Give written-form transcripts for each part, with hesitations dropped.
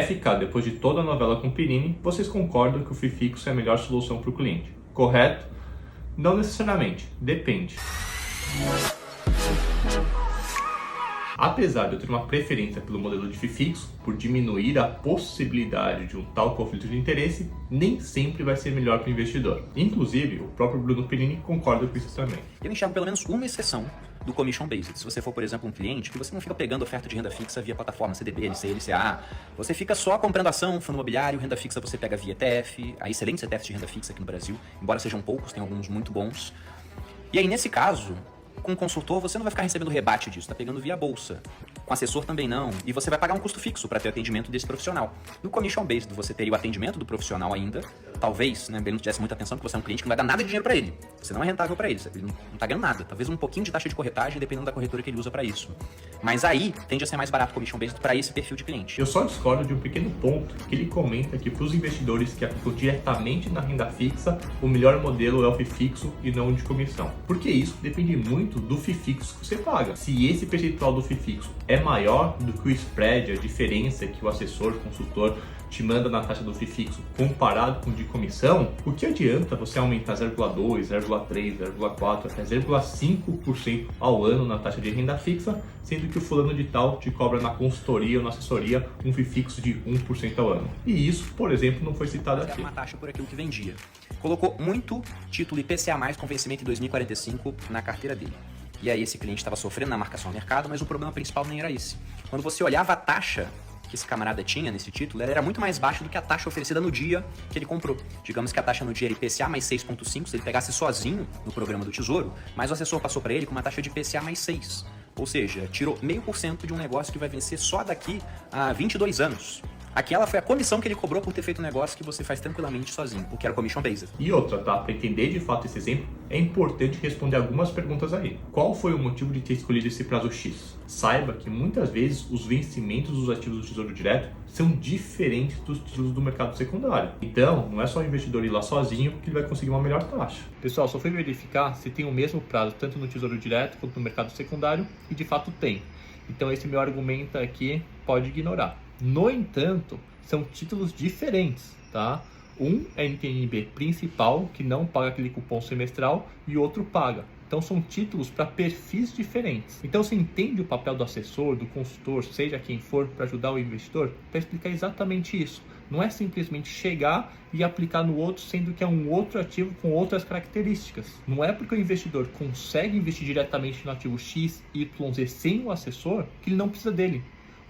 FK, depois de toda a novela com Perini, vocês concordam que o FII fixo é a melhor solução para o cliente, correto? Não necessariamente, depende. Apesar de eu ter uma preferência pelo modelo de FII fixo, por diminuir a possibilidade de um tal conflito de interesse, nem sempre vai ser melhor para o investidor. Inclusive, o próprio Bruno Perini concorda com isso também. Eu enxergo pelo menos uma exceção do Commission Based. Se você for, por exemplo, um cliente que você não fica pegando oferta de renda fixa via plataforma CDB, LCI, LCA, você fica só comprando ação, fundo imobiliário, renda fixa você pega via ETF, há excelentes ETFs de renda fixa aqui no Brasil, embora sejam poucos, tem alguns muito bons. E aí, nesse caso, com o consultor, você não vai ficar recebendo rebate disso, tá pegando via bolsa. Com assessor também não, e você vai pagar um custo fixo para ter atendimento desse profissional. No Commission Based, você teria o atendimento do profissional ainda, talvez, né, ele não tivesse muita atenção, porque você é um cliente que não vai dar nada de dinheiro para ele. Você não é rentável para ele, ele não tá ganhando nada. Talvez um pouquinho de taxa de corretagem, dependendo da corretora que ele usa para isso. Mas aí, tende a ser mais barato o Commission Based para esse perfil de cliente. Eu só discordo de um pequeno ponto que ele comenta que para os investidores que aplicam diretamente na renda fixa, o melhor modelo é o FII fixo e não o de comissão. Porque isso depende muito do FII fixo que você paga. Se esse percentual do FII fixo é maior do que o spread, a diferença que o assessor, consultor te manda na taxa do FII fixo comparado com o de comissão, o que adianta você aumentar 0,2, 0,3, 0,4 até 0,5% ao ano na taxa de renda fixa, sendo que o fulano de tal te cobra na consultoria ou na assessoria um FII fixo de 1% ao ano. E isso, por exemplo, não foi citado aqui. Uma taxa por aquilo que vendia. Colocou muito título IPCA+, com vencimento em 2045 na carteira dele. E aí esse cliente estava sofrendo na marcação ao mercado, mas o problema principal nem era esse. Quando você olhava a taxa que esse camarada tinha nesse título, ela era muito mais baixa do que a taxa oferecida no dia que ele comprou. Digamos que a taxa no dia era IPCA mais 6,5, se ele pegasse sozinho no programa do Tesouro, mas o assessor passou para ele com uma taxa de IPCA mais 6. Ou seja, tirou 0,5% de um negócio que vai vencer só daqui a 22 anos. Aquela foi a comissão que ele cobrou por ter feito um negócio que você faz tranquilamente sozinho, o que era Commission Based. E outra, tá? Para entender de fato esse exemplo, é importante responder algumas perguntas aí. Qual foi o motivo de ter escolhido esse prazo X? Saiba que muitas vezes os vencimentos dos ativos do Tesouro Direto são diferentes dos títulos do mercado secundário. Então, não é só o investidor ir lá sozinho que ele vai conseguir uma melhor taxa. Pessoal, só foi verificar se tem o mesmo prazo tanto no Tesouro Direto quanto no mercado secundário, e de fato tem. Então esse meu argumento aqui pode ignorar. No entanto, são títulos diferentes, tá? Um é NTNB principal, que não paga aquele cupom semestral, e outro paga. Então são títulos para perfis diferentes. Então você entende o papel do assessor, do consultor, seja quem for, para ajudar o investidor, para explicar exatamente isso. Não é simplesmente chegar e aplicar no outro, sendo que é um outro ativo com outras características. Não é porque o investidor consegue investir diretamente no ativo X, Y, Z sem o assessor que ele não precisa dele.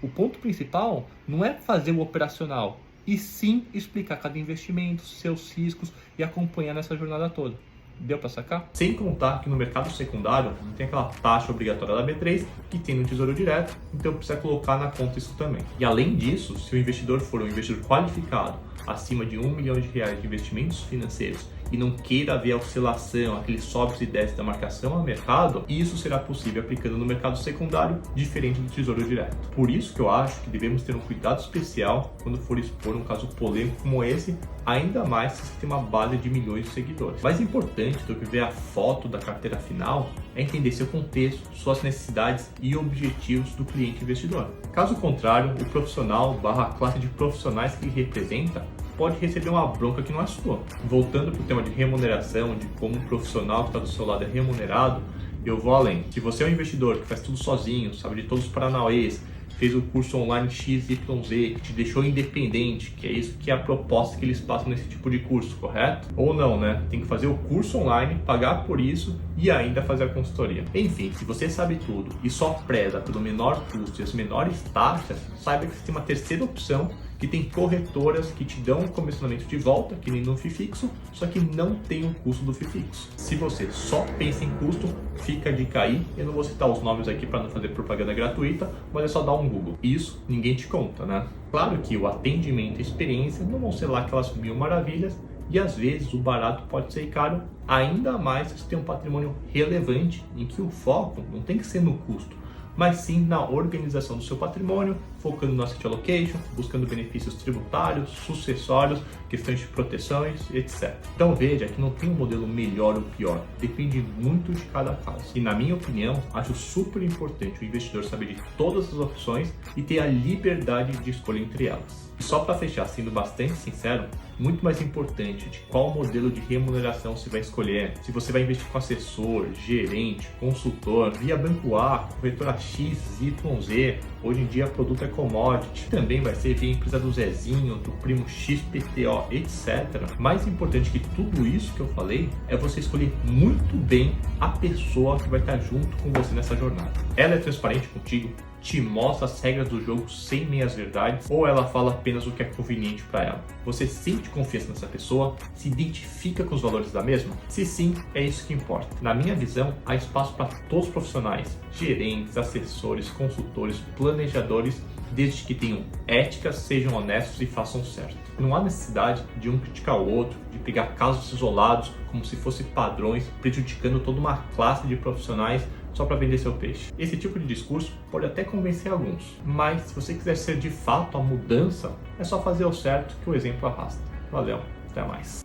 O ponto principal não é fazer o operacional, e sim explicar cada investimento, seus riscos e acompanhar nessa jornada toda. Deu para sacar? Sem contar que no mercado secundário não tem aquela taxa obrigatória da B3 que tem no Tesouro Direto, então precisa colocar na conta isso também. E além disso, se o investidor for um investidor qualificado, acima de R$1 milhão de investimentos financeiros, e não queira ver a oscilação, aqueles sobes e desces da marcação ao mercado, isso será possível aplicando no mercado secundário, diferente do Tesouro Direto. Por isso que eu acho que devemos ter um cuidado especial quando for expor um caso polêmico como esse, ainda mais se você tem uma base de milhões de seguidores. Mais importante do que ver a foto da carteira final é entender seu contexto, suas necessidades e objetivos do cliente investidor. Caso contrário, o profissional / classe de profissionais que ele representa pode receber uma bronca que não é sua. Voltando para o tema de remuneração, de como o profissional que está do seu lado é remunerado, eu vou além. Se você é um investidor que faz tudo sozinho, sabe de todos os paranauês, fez o curso online XYZ, que te deixou independente, que é isso que é a proposta que eles passam nesse tipo de curso, correto? Ou não, né? Tem que fazer o curso online, pagar por isso e ainda fazer a consultoria. Enfim, se você sabe tudo e só preza pelo menor custo e as menores taxas, saiba que você tem uma terceira opção, que tem corretoras que te dão um comissionamento de volta, que nem no FII fixo, só que não tem o custo do FII fixo. Se você só pensa em custo, fica a dica aí. Eu não vou citar os nomes aqui para não fazer propaganda gratuita, mas é só dar um Google. Isso ninguém te conta, né? Claro que o atendimento e a experiência não vão ser lá aquelas mil maravilhas, e às vezes o barato pode ser caro, ainda mais se você tem um patrimônio relevante, em que o foco não tem que ser no custo, mas sim na organização do seu patrimônio, focando no asset allocation, buscando benefícios tributários, sucessórios, questões de proteções, etc. Então veja que não tem um modelo melhor ou pior, depende muito de cada caso. E na minha opinião, acho super importante o investidor saber de todas as opções e ter a liberdade de escolha entre elas. E só para fechar, sendo bastante sincero, muito mais importante de qual modelo de remuneração você vai escolher, se você vai investir com assessor, gerente, consultor, via banco A, corretora X, Y, Z, hoje em dia produto é commodity, também vai ser via empresa do Zezinho, do primo XPTO, etc. Mais importante que tudo isso que eu falei é você escolher muito bem a pessoa que vai estar junto com você nessa jornada. Ela é transparente contigo? Te mostra as regras do jogo sem meias verdades, ou ela fala apenas o que é conveniente para ela? Você sente confiança nessa pessoa? Se identifica com os valores da mesma? Se sim, é isso que importa. Na minha visão, há espaço para todos os profissionais, gerentes, assessores, consultores, planejadores, desde que tenham ética, sejam honestos e façam certo. Não há necessidade de um criticar o outro, de pegar casos isolados como se fossem padrões, prejudicando toda uma classe de profissionais só para vender seu peixe. Esse tipo de discurso pode até convencer alguns, mas se você quiser ser de fato a mudança, é só fazer o certo que o exemplo arrasta. Valeu, até mais.